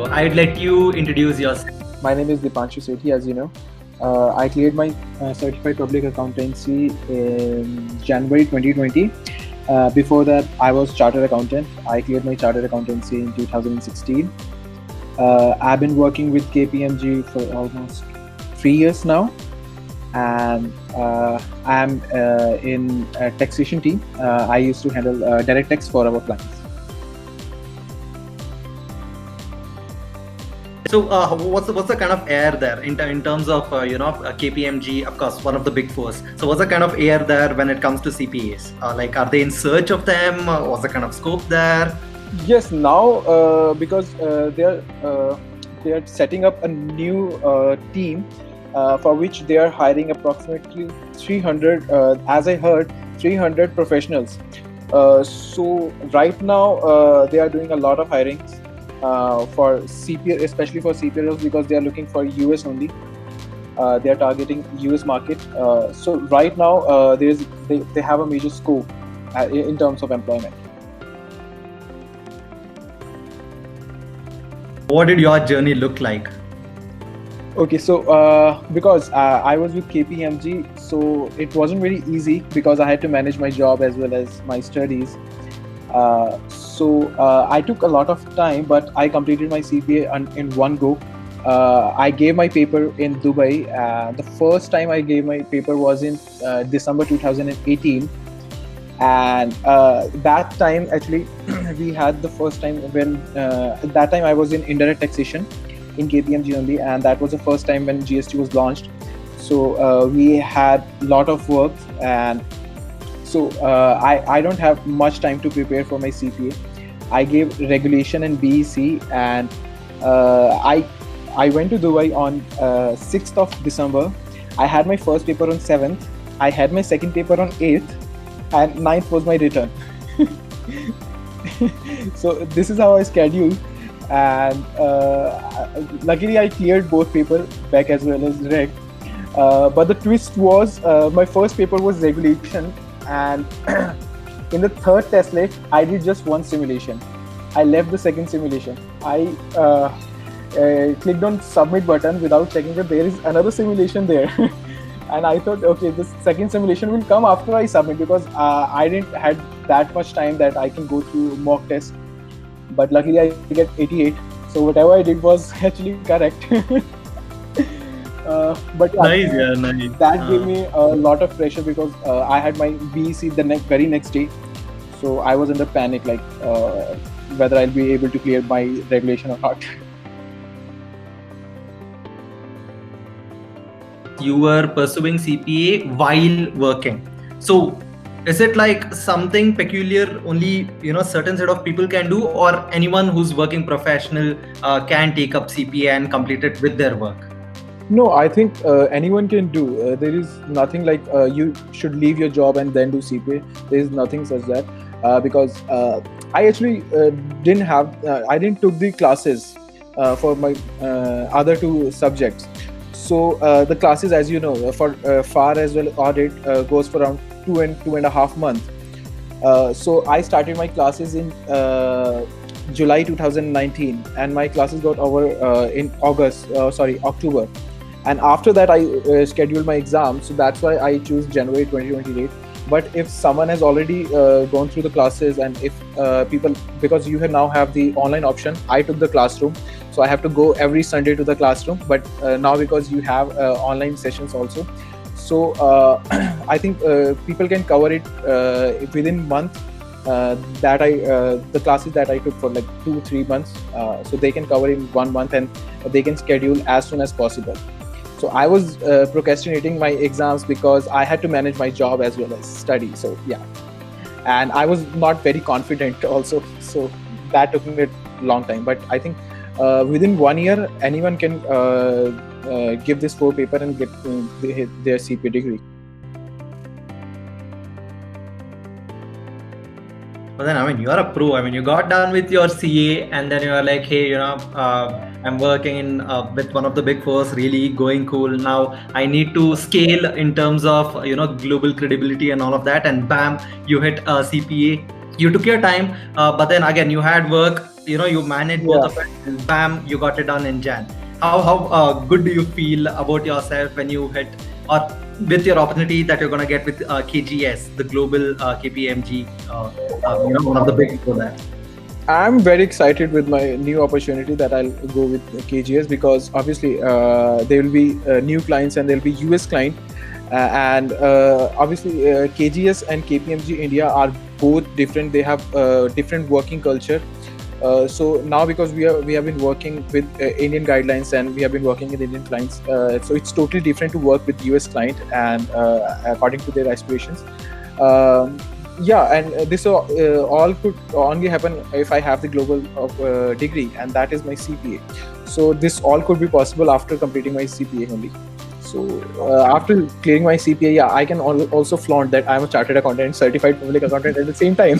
I'd let you introduce yourself. My name is Dipanshu Sethi, as you know. I cleared my certified public accountancy in January 2020. Before that, I was chartered accountant. I cleared my chartered accountancy in 2016. I've been working with KPMG for almost 3 years now, and I'm in a taxation team. I used to handle direct tax for our clients. So, what's the kind of air there in terms of KPMG? Of course, one of the big fours. So, what's the kind of air there when it comes to CPAs? Like, are they in search of them? What's the kind of scope there? Yes, now because they are setting up a new team for which they are hiring approximately 300. As I heard, 300 professionals. So right now they are doing a lot of hirings for CPA, especially for CPA, because they are looking for US only. They are targeting US market. So right now they have a major scope in terms of employment. What did your journey look like? Okay, so because I was with KPMG, so it wasn't very easy because I had to manage my job as well as my studies. So I took a lot of time, but I completed my CPA in one go. I gave my paper in Dubai. The first time I gave my paper was in December 2018. And that time actually we had the first time when at that time I was in indirect taxation in KPMG only, and that was the first time when GST was launched. So we had a lot of work, and so I don't have much time to prepare for my CPA. I gave regulation and BEC, and I went to Dubai on 6th of December. I had my first paper on 7th. I had my second paper on 8th, and 9th was my return. So this is how I scheduled, and luckily I cleared both papers, back as well as reg. But the twist was my first paper was regulation, and in the third test late I did just one simulation. I left the second simulation. I clicked on submit button without checking that there is another simulation there. And I thought, okay, this second simulation will come after I submit, because I didn't had that much time that I can go through mock test. But luckily I get 88. So whatever I did was actually correct. But Nice, yeah, nice. that gave me a lot of pressure because I had my BEC the very next day. So I was under panic, like whether I'll be able to clear my regulation or not. You were pursuing CPA while working. So is it like something peculiar only certain set of people can do, or anyone who's working professional can take up CPA and complete it with their work? No, I think anyone can do. There is nothing like you should leave your job and then do CPA. There is nothing such that because I actually I didn't took the classes for my other two subjects. So the classes, as you know, for FAR as well audit goes for around 2.5 months. So I started my classes in July 2019, and my classes got over in October. And after that, I scheduled my exam. So that's why I choose January 2028. But if someone has already gone through the classes, and if people, because you now have the online option, I took the classroom. So I have to go every Sunday to the classroom. But now because you have online sessions also, so I think people can cover it within month. The classes that I took for like 2-3 months, so they can cover in 1 month, and they can schedule as soon as possible. So I was procrastinating my exams because I had to manage my job as well as study. So yeah, and I was not very confident also. So that took me a long time. But I think within 1 year, anyone can give this 4 paper and get their CPA degree. But then, I mean, you're a pro. I mean, you got done with your CA, and then you're like, hey, I'm working in with one of the big fours, really going cool. Now I need to scale in terms of global credibility and all of that, and bam, you hit CPA. You took your time, but then again, you had work. you manage both Yeah. of it, and bam, you got it done in Jan. How good do you feel about yourself when you hit, or with your opportunity that you're gonna get with KGS, the global KPMG, one of the big four there. I'm very excited with my new opportunity that I'll go with KGS, because obviously there will be new clients and there will be US client, and obviously KGS and KPMG India are both different. They have different working culture. So now, because we have been working with Indian guidelines and we have been working with Indian clients, so it's totally different to work with US client and according to their aspirations. Um, yeah, and this all could only happen if I have the global degree, and that is my CPA. So this all could be possible after completing my CPA only. So after clearing my CPA, yeah, I can also flaunt that I'm a chartered accountant, certified public accountant at the same time.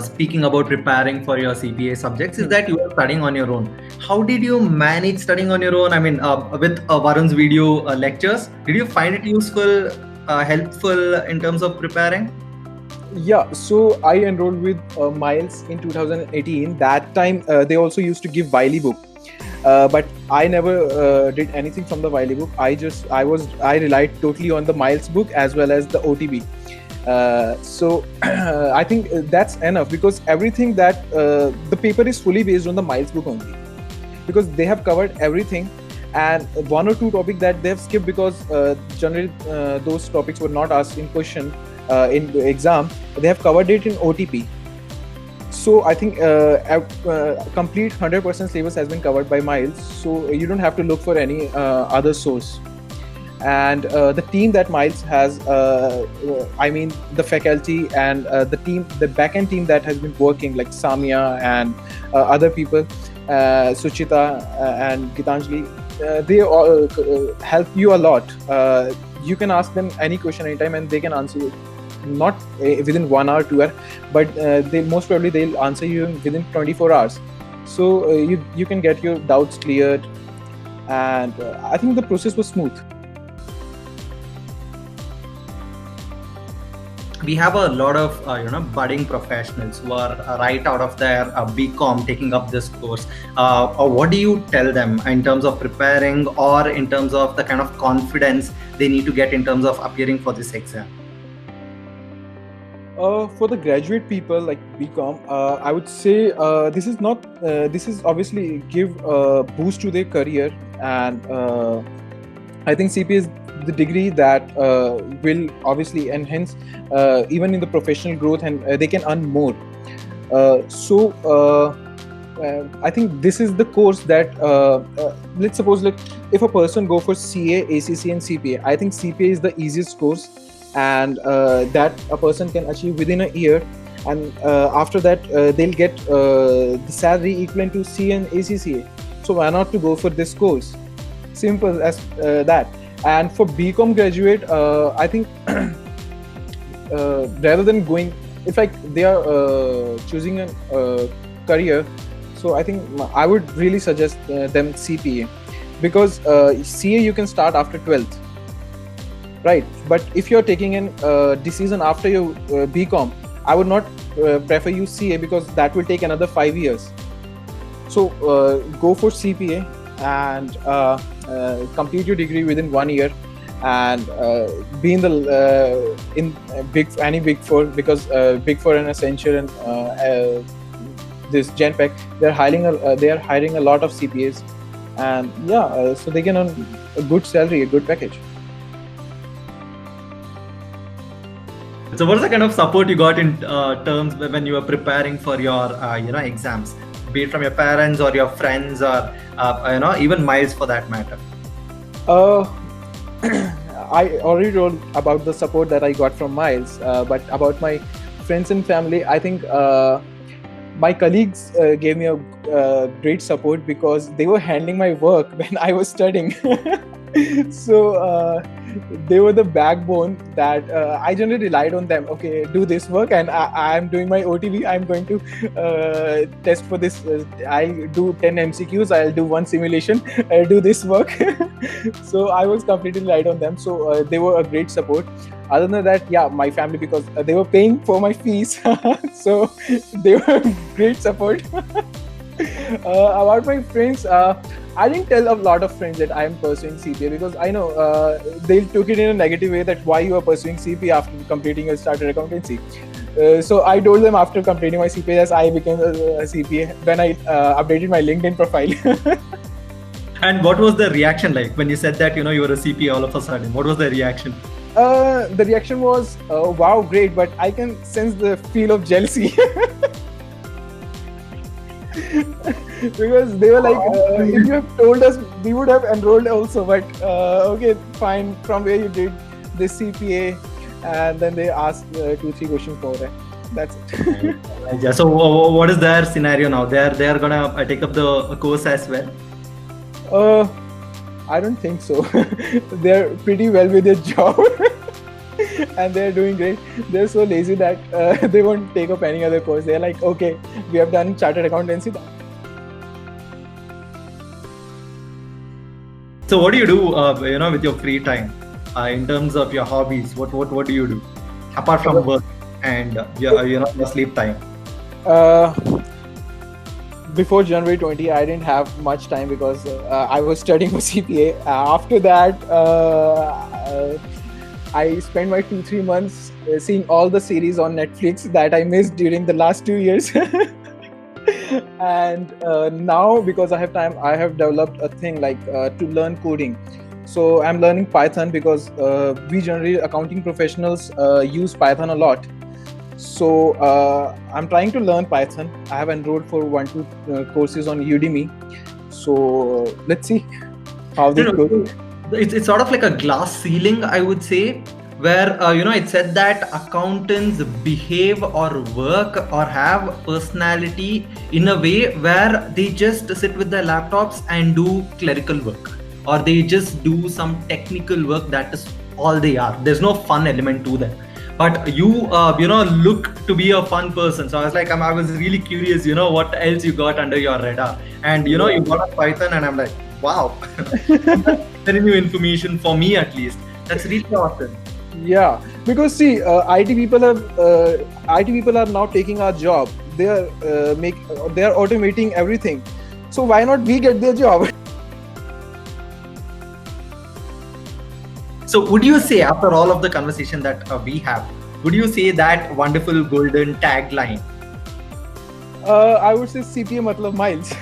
Speaking about preparing for your CPA subjects, is that you are studying on your own. How did you manage studying on your own? I mean, with Varun's video lectures, did you find it useful, helpful in terms of preparing? Yeah, so I enrolled with Miles in 2018. That time they also used to give Wiley book, but I never did anything from the Wiley book. I relied totally on the Miles book as well as the OTB. So I think that's enough, because everything that the paper is fully based on the Miles book only, because they have covered everything, and one or two topics that they have skipped because generally those topics were not asked in question in the exam. They have covered it in OTP. So I think complete 100% syllabus has been covered by Miles, so you don't have to look for any other source. And the team that Miles has, I mean the faculty and the team, the backend team that has been working, like Samia and other people, Suchita and Gitanjali, they all help you a lot. You can ask them any question anytime and they can answer you, not within 1 hour, 2 hour, but they most probably they'll answer you within 24 hours. So you can get your doubts cleared, and I think the process was smooth. We have a lot of budding professionals who are right out of their BCom taking up this course. Or what do you tell them in terms of preparing, or in terms of the kind of confidence they need to get in terms of appearing for this exam? For the graduate people like BCom, I would say this is not. This is obviously give a boost to their career, and I think CPA is the degree that will obviously enhance even in the professional growth, and they can earn more. I think this is the course that let's suppose, like, if a person go for CA, ACC and CPA, I think CPA is the easiest course, and that a person can achieve within a year, and after that they'll get the salary equivalent to CA and ACCA. So why not to go for this course? Simple as that. And for BCom graduate, I think rather than going, if like they are choosing a career, so I think I would really suggest them CPA, because CA you can start after 12th, right? But if you're taking a decision after your BCom, I would not prefer you CA, because that will take another 5 years. So go for CPA and complete your degree within 1 year, and be in the any big four, because big four and Accenture and this Genpact, they're hiring a lot of CPAs, and yeah, so they can earn a good salary, a good package. So what's the kind of support you got in terms when you were preparing for your exams, be it from your parents or your friends, or even Miles for that matter? I already told about the support that I got from Miles, but about my friends and family, I think my colleagues gave me a great support, because they were handling my work when I was studying. So they were the backbone that I generally relied on them. Okay, do this work, and I'm doing my OTV. I'm going to test for this. I'll do 10 MCQs. I'll do 1 simulation. I'll do this work. So I was completely relied on them. So they were a great support. Other than that, yeah, my family, because they were paying for my fees, so they were great support. About my friends, I didn't tell a lot of friends that I am pursuing CPA, because I know they took it in a negative way, that why you are pursuing CPA after completing your started accountancy. So I told them after completing my CPA, as I became a CPA when I updated my LinkedIn profile. And what was the reaction like when you said that you were a CPA all of a sudden? What was the reaction? The reaction was, wow, great, but I can sense the feel of jealousy. Because they were like, if you have told us, we would have enrolled also, but okay, fine, from where you did this CPA, and then they asked 2-3 questions for it. That's it. Yeah. So what is their scenario now? They are gonna take up the course as well? I don't think so. They're pretty well with their job. And they're doing great. They're so lazy that they won't take up any other course. They're like, okay, we have done chartered accountancy. So what do you do, with your free time, in terms of your hobbies? What do you do apart from work and your sleep time? Before January 20, I didn't have much time because I was studying for CPA. After that, I spent my 2-3 months seeing all the series on Netflix that I missed during the last 2 years. And now, because I have time, I have developed a thing like to learn coding. So I'm learning Python because we generally accounting professionals use Python a lot. So I'm trying to learn Python. I have enrolled for 1-2 courses on Udemy. So let's see how this goes. It's sort of like a glass ceiling, I would say, where it said that accountants behave or work or have personality in a way where they just sit with their laptops and do clerical work, or they just do some technical work. That is all they are. There's no fun element to them. But you look to be a fun person. So I was like, I was really curious, what else you got under your radar. And you got a Python, and I'm like, wow. Very new information for me, at least. That's really awesome. Yeah, because see, IT people are now taking our job. They are automating everything. So why not we get their job? So would you say, after all of the conversation that we have, would you say that wonderful golden tagline? I would say CPA matlab miles.